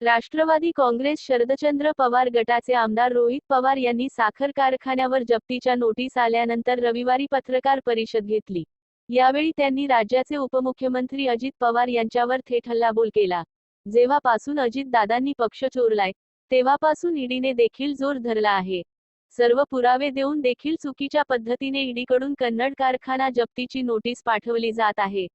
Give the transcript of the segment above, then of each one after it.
राष्ट्रवादी काँग्रेस शरदचंद्र पवार गटाचे आमदार रोहित पवार यांनी साखर कारखान्यावर जप्तीच्या नोटीस आल्यानंतर रविवारी पत्रकार परिषद घेतली। यावेळी त्यांनी राज्याचे उपमुख्यमंत्री अजित पवार यांच्यावर थेट हल्लाबोल केला। जेव्हापासून अजितदादांनी पक्ष चोरलाय तेव्हापासून ईडीने देखील जोर धरला आहे। सर्व पुरावे देऊन देखील चुकीच्या पद्धतीने ईडीकडून कन्नड कारखाना जप्तीची नोटीस पाठवली जात आहे।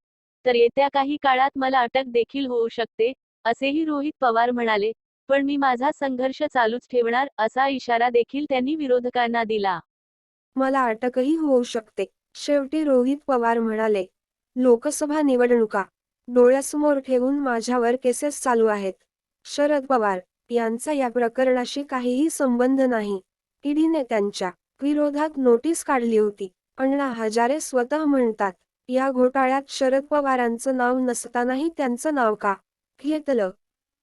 तर येत्या काही काळात मला अटक देखील होऊ शकते, असेही रोहित पवार म्हणाले। पण मी माझा संघर्ष चालूच ठेवणार, असा इशारा देखील त्यांनी विरोधकांना दिला। मला अटकही होऊ शकते, शेवटी रोहित पवार म्हणाले। लोकसभा निवडणुका डोळ्यासमोर ठेवून माझ्यावर केसेस चालू आहेत। शरद पवार यांचा या प्रकरणाशी काहीही संबंध नाही। ईडीने त्यांच्या विरोधात नोटीस काढली होती। अण्णा हजारे स्वतः म्हणतात, या घोटाळ्यात शरद पवारांचं नाव नसतानाही त्यांचं नाव का घेतलं?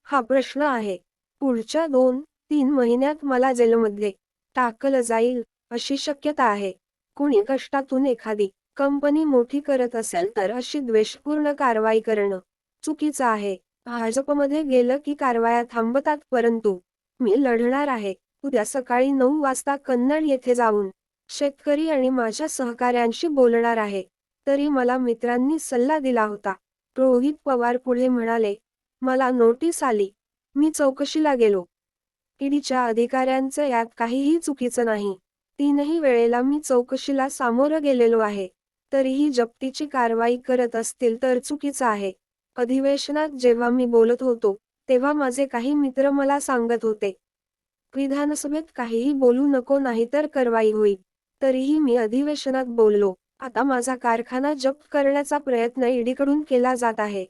हा प्रश्न आहे। पुढच्या 2-3 महिन्यात मला जेलमध्ये टाकलं जाईल अशी शक्यता आहे। कुणी कष्टातून एखादी कंपनी मोठी करत असेल तर अशी द्वेषपूर्ण कारवाई करणं चुकीचं आहे। भाजपमध्ये गेलं की कारवाया थांबतात, परंतु मी लढणार आहे। उद्या सकाळी 9 वाजता कन्नड येथे जाऊन शेतकरी आणि माझ्या सहकाऱ्यांशी बोलणार आहे। तरी मला मित्रांनी सल्ला दिला होता। रोहित पवार पुढे म्हणाले, मला नोटीस आली, मी चौकशीला गेलो। ईडीच्या अधिकाऱ्यांचं यात काहीही चुकीचं नाही। 3ही वेळेला मी चौकशीला सामोरं गेलेलो आहे। तरीही जप्तीची कारवाई करत असतील तर चुकीचं आहे। अधिवेशनात जेव्हा मी बोलत होतो तेव्हा माझे काही मित्र मला सांगत होते, विधानसभेत काहीही बोलू नको नाहीतर कारवाई होईल। तरीही मी अधिवेशनात बोललो। आता माझा कारखाना जप्त करण्याचा प्रयत्न ईडीकडून केला जात आहे।